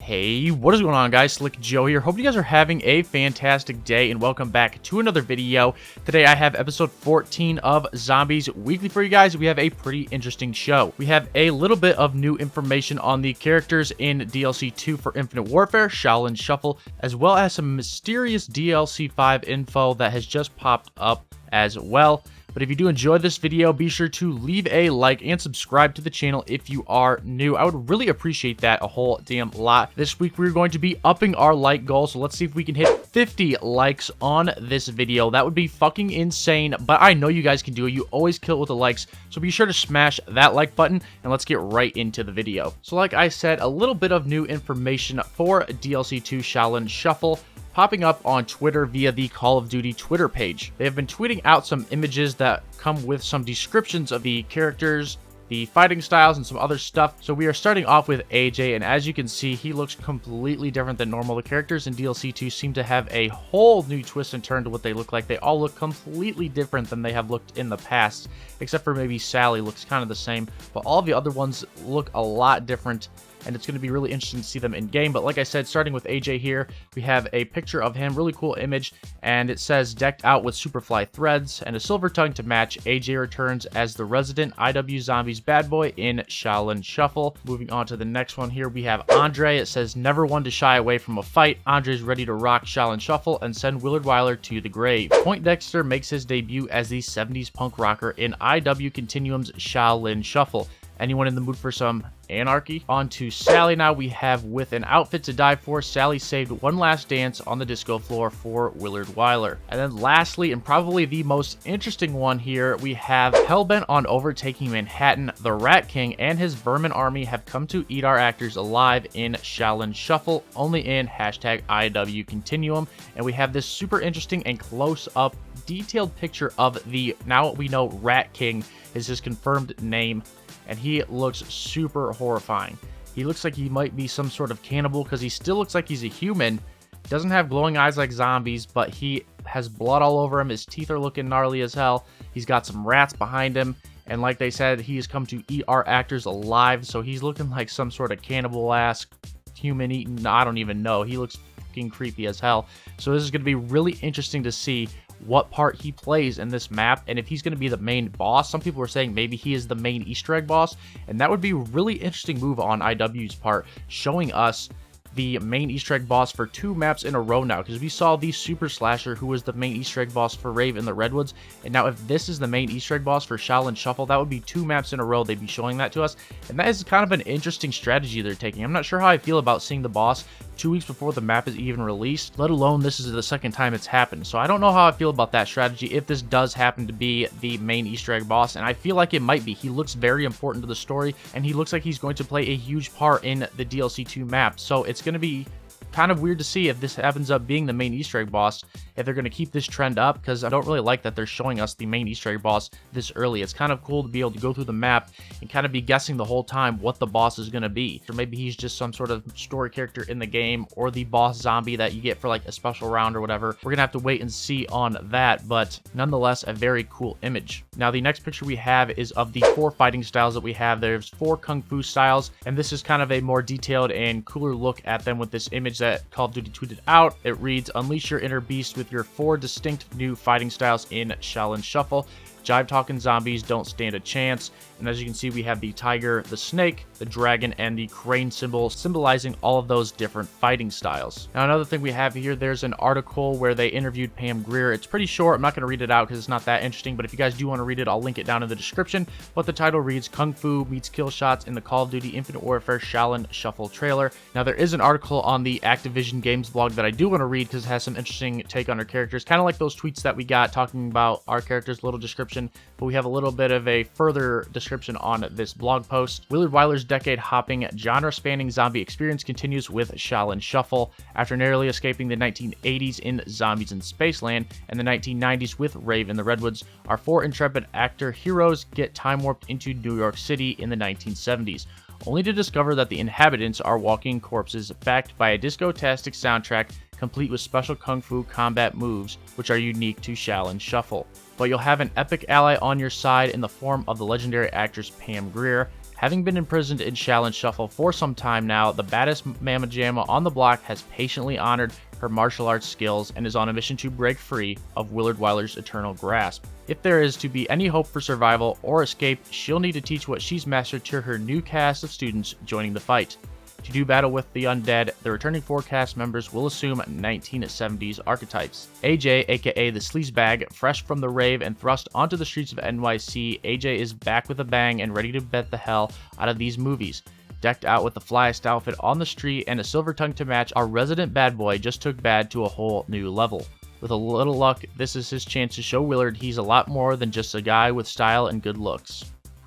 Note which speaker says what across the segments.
Speaker 1: Hey, what is going on, guys? Slick Joe here. Hope you guys are having a fantastic day and welcome back to another video. Today I have episode 14 of Zombies Weekly for you guys. We have a pretty interesting show. We have a little bit of new information on the characters in DLC 2 for Infinite Warfare, Shaolin Shuffle, as well as some mysterious DLC 5 info that has just popped up as well. But if you do enjoy this video, be sure to leave a like and subscribe to the channel if you are new. I would really appreciate that a whole damn lot. This week, we're going to be upping our like goal, so let's see if we can hit 50 likes on this video. That would be fucking insane, but I know you guys can do it. You always kill it with the likes, so be sure to smash that like button, and let's get right into the video. So like I said, a little bit of new information for DLC 2 Shaolin Shuffle, popping up on Twitter via the Call of Duty Twitter page. They have been tweeting out some images that come with some descriptions of the characters, the fighting styles, and some other stuff. So we are starting off with AJ, and as you can see, he looks completely different than normal. The characters in DLC 2 seem to have a whole new twist and turn to what they look like. They all look completely different than they have looked in the past, except for maybe Sally looks kind of the same, but all the other ones look a lot different, and it's going to be really interesting to see them in game. But like I said, starting with AJ here, we have a picture of him, really cool image, and it says decked out with superfly threads and a silver tongue to match. AJ returns as the resident IW Zombies bad boy in Shaolin Shuffle. Moving on to the next one here, we have Andre. It says never one to shy away from a fight. Andre's ready to rock Shaolin Shuffle and send Willard Wyler to the grave. Poindexter makes his debut as the 70s punk rocker in IW Continuum's Shaolin Shuffle. Anyone in the mood for some anarchy? On to Sally now. We have with an outfit to die for, Sally saved one last dance on the disco floor for Willard Wyler. And then lastly, and probably the most interesting one here, we have hellbent on overtaking Manhattan, the Rat King and his vermin army have come to eat our actors alive in Shaolin Shuffle, only in hashtag IW Continuum. And we have this super interesting and close-up detailed picture of the, now we know Rat King is his confirmed name, and he looks super horrifying. He looks like he might be some sort of cannibal because he still looks like he's a human. He doesn't have glowing eyes like zombies, but he has blood all over him. His teeth are looking gnarly as hell. He's got some rats behind him, and like they said, he has come to eat our actors alive, so he's looking like some sort of cannibal-ass human eating, I don't even know. He looks fucking creepy as hell. So this is going to be really interesting to see what part he plays in this map, and if he's going to be the main boss. Some people are saying maybe he is the main Easter egg boss, and that would be a really interesting move on IW's part, showing us the main Easter egg boss for 2 maps in a row now, because we saw the Super Slasher, who was the main Easter egg boss for RAVE in the Redwoods, and now if this is the main Easter egg boss for Shaolin Shuffle, that would be 2 maps in a row they'd be showing that to us, and that is kind of an interesting strategy they're taking. I'm not sure how I feel about seeing the boss 2 weeks before the map is even released, let alone this is the second time it's happened. So I don't know how I feel about that strategy if this does happen to be the main Easter egg boss, and I feel like it might be. He looks very important to the story, and he looks like he's going to play a huge part in the DLC 2 map, so it's going to be kind of weird to see if this happens up being the main Easter egg boss, if they're going to keep this trend up, because I don't really like that they're showing us the main Easter egg boss this early. It's kind of cool to be able to go through the map and kind of be guessing the whole time what the boss is going to be. Or maybe he's just some sort of story character in the game, or the boss zombie that you get for like a special round or whatever. We're going to have to wait and see on that, but nonetheless, a very cool image. Now, the next picture we have is of the 4 fighting styles that we have. There's 4 Kung Fu styles, and this is kind of a more detailed and cooler look at them with this image that Call of Duty tweeted out. It reads, unleash your inner beast with your 4 distinct new fighting styles in Shaolin Shuffle. Jive talking zombies don't stand a chance. And as you can see, we have the tiger, the snake, the dragon, and the crane symbol, symbolizing all of those different fighting styles. Now, another thing we have here, there's an article where they interviewed Pam Grier. It's pretty short. I'm not going to read it out because it's not that interesting, but if you guys do want to read it, I'll link it down in the description. But the title reads, Kung Fu meets kill shots in the Call of Duty Infinite Warfare Shaolin Shuffle trailer. Now, there is an article on the Activision Games blog that I do want to read because it has some interesting take on our characters, kind of like those tweets that we got talking about our characters, little description, but we have a little bit of a further description on this blog post. Willard Wyler's decade-hopping, genre-spanning zombie experience continues with Shaolin Shuffle. After narrowly escaping the 1980s in Zombies in Spaceland and the 1990s with RAVE in the Redwoods, our 4 intrepid actor heroes get time-warped into New York City in the 1970s, only to discover that the inhabitants are walking corpses backed by a disco-tastic soundtrack complete with special kung fu combat moves, which are unique to Shaolin Shuffle. But you'll have an epic ally on your side in the form of the legendary actress Pam Grier. Having been imprisoned in Shaolin Shuffle for some time now, the baddest Mama Jamma on the block has patiently honored her martial arts skills and is on a mission to break free of Willard Wyler's eternal grasp. If there is to be any hope for survival or escape, she'll need to teach what she's mastered to her new cast of students joining the fight. To do battle with the undead, the returning 4 cast members will assume 1970s archetypes. AJ, aka the Sleazebag, fresh from the rave and thrust onto the streets of NYC, AJ is back with a bang and ready to bet the hell out of these movies. Decked out with the flyest outfit on the street and a silver tongue to match, our resident bad boy just took bad to a whole new level. With a little luck, this is his chance to show Willard he's a lot more than just a guy with style and good looks.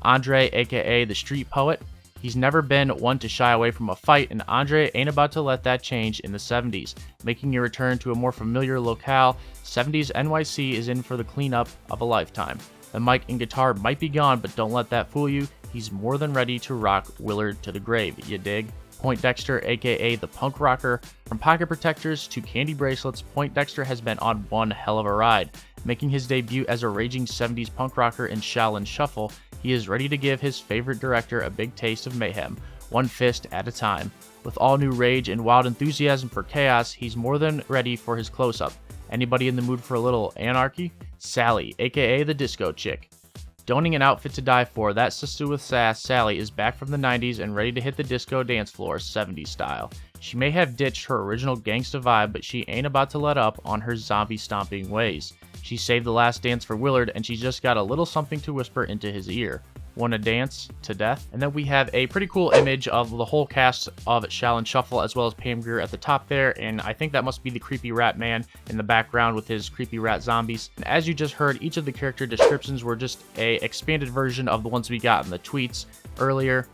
Speaker 1: Andre, aka the Street Poet. He's never been one to shy away from a fight, and Andre ain't about to let that change in the 70s. Making a return to a more familiar locale, 70s NYC is in for the cleanup of a lifetime. The mic and guitar might be gone, but don't let that fool you. He's more than ready to rock Willard to the grave, you dig? Poindexter, aka the punk rocker. From pocket protectors to candy bracelets, Poindexter has been on one hell of a ride. Making his debut as a raging 70s punk rocker in Shaolin Shuffle, he is ready to give his favorite director a big taste of mayhem, one fist at a time. With all new rage and wild enthusiasm for chaos, he's more than ready for his close-up. Anybody in the mood for a little anarchy? Sally, aka the disco chick. Donning an outfit to die for, that sister with sass, Sally, is back from the 90s and ready to hit the disco dance floor 70s style. She may have ditched her original gangsta vibe, but she ain't about to let up on her zombie stomping ways. She saved the last dance for Willard, and she just got a little something to whisper into his ear. Wanna dance to death? And then we have a pretty cool image of the whole cast of Shaolin Shuffle, as well as Pam Grier at the top there, and I think that must be the creepy rat man in the background with his creepy rat zombies. And as you just heard, each of the character descriptions were just a expanded version of the ones we got in the tweets earlier.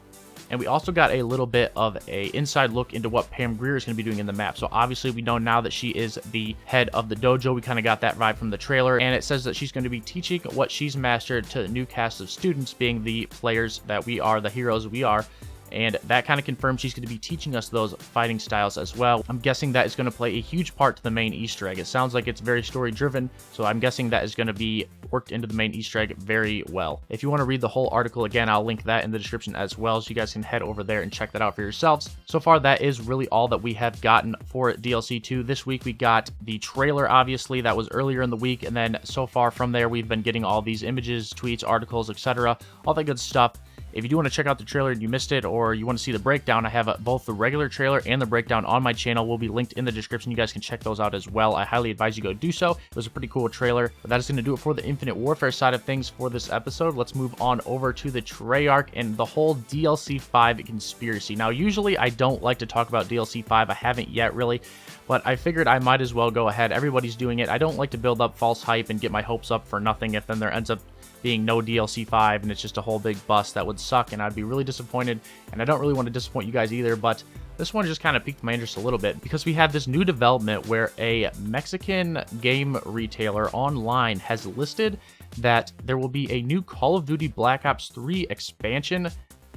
Speaker 1: And we also got a little bit of a inside look into what Pam Grier is going to be doing in the map. So obviously we know now that she is the head of the dojo. We kind of got that vibe from the trailer, and it says that she's going to be teaching what she's mastered to the new cast of students, being the players that we are, the heroes we are. And that kind of confirms she's going to be teaching us those fighting styles as well. I'm guessing that is going to play a huge part to the main Easter egg. It sounds like it's very story driven, so I'm guessing that is going to be worked into the main Easter egg very well. If you want to read the whole article again, I'll link that in the description as well, so you guys can head over there and check that out for yourselves. So far, that is really all that we have gotten for DLC 2. This week we got the trailer, obviously, that was earlier in the week, and then so far from there we've been getting all these images, tweets, articles, etc., all that good stuff. If you do want to check out the trailer and you missed it, or you want to see the breakdown, I have both the regular trailer and the breakdown on my channel. Will be linked in the description. You guys can check those out as well. I highly advise you go do so. It was a pretty cool trailer. But that is going to do it for the Infinite Warfare side of things for this episode. Let's move on over to the Treyarch and the whole DLC 5 conspiracy. Now, usually I don't like to talk about DLC 5. I haven't yet, really. But I figured I might as well go ahead. Everybody's doing it. I don't like to build up false hype and get my hopes up for nothing if then there ends up being no DLC 5 and it's just a whole big bust. That would suck, and I'd be really disappointed, and I don't really want to disappoint you guys either. But this one just kind of piqued my interest a little bit because we have this new development where a Mexican game retailer online has listed that there will be a new Call of Duty Black Ops 3 expansion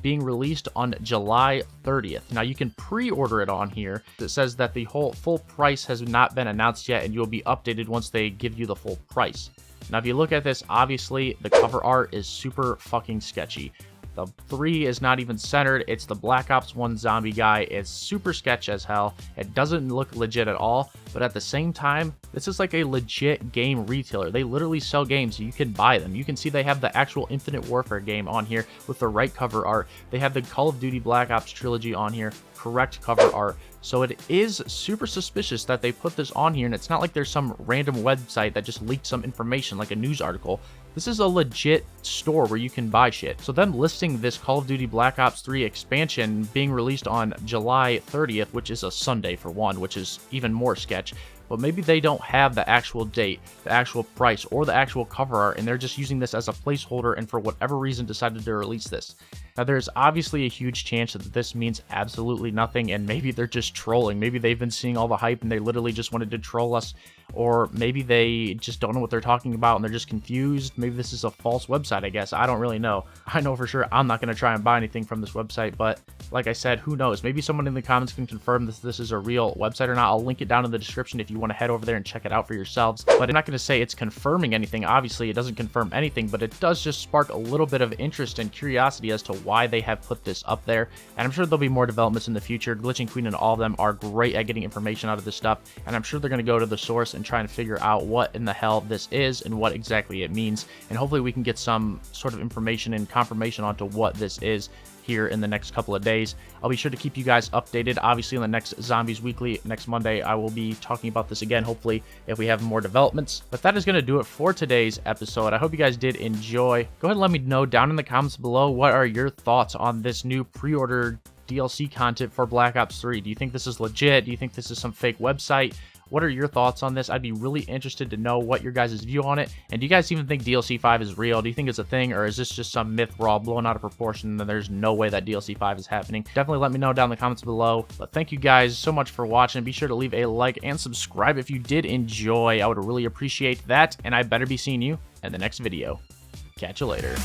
Speaker 1: being released on July 30th. Now, you can pre-order it on here. It says that the whole full price has not been announced yet, and you'll be updated once they give you the full price. Now, if you look at this, obviously, the cover art is super fucking sketchy. The 3 is not even centered. It's the Black Ops 1 zombie guy. It's super sketch as hell. It doesn't look legit at all, but at the same time, this is like a legit game retailer. They literally sell games, so you can buy them. You can see they have the actual Infinite Warfare game on here with the right cover art. They have the Call of Duty Black Ops trilogy on here, correct cover art. So it is super suspicious that they put this on here, and it's not like there's some random website that just leaked some information like a news article. This is a legit store where you can buy shit. So them listing this Call of Duty Black Ops 3 expansion being released on July 30th, which is a Sunday for one, which is even more sketch. But maybe they don't have the actual date, the actual price, or the actual cover art, and they're just using this as a placeholder and for whatever reason decided to release this. Now, there's obviously a huge chance that this means absolutely nothing, and maybe they're just trolling. Maybe they've been seeing all the hype and they literally just wanted to troll us, or maybe they just don't know what they're talking about and they're just confused. Maybe this is a false website, I guess. I don't really know. I know for sure I'm not going to try and buy anything from this website, but like I said, who knows? Maybe someone in the comments can confirm that this is a real website or not. I'll link it down in the description if you want to head over there and check it out for yourselves. But I'm not going to say it's confirming anything. Obviously, it doesn't confirm anything, but it does just spark a little bit of interest and curiosity as to why they have put this up there. And I'm sure there'll be more developments in the future. Glitching Queen and all of them are great at getting information out of this stuff, and I'm sure they're going to go to the source and try and figure out what in the hell this is and what exactly it means. And hopefully we can get some sort of information and confirmation onto what this is here in the next couple of days. I'll be sure to keep you guys updated. Obviously, in the next Zombies Weekly, next Monday, I will be talking about this again, hopefully, if we have more developments. But that is going to do it for today's episode. I hope you guys did enjoy. Go ahead and let me know down in the comments below, what are your thoughts on this new pre-order DLC content for Black Ops 3? Do you think this is legit? Do you think this is some fake website? What are your thoughts on this? I'd be really interested to know what your guys' view on it. And do you guys even think DLC 5 is real? Do you think it's a thing, or is this just some myth we're all blown out of proportion and there's no way that DLC 5 is happening? Definitely let me know down in the comments below. But thank you guys so much for watching. Be sure to leave a like and subscribe if you did enjoy. I would really appreciate that. And I better be seeing you in the next video. Catch you later.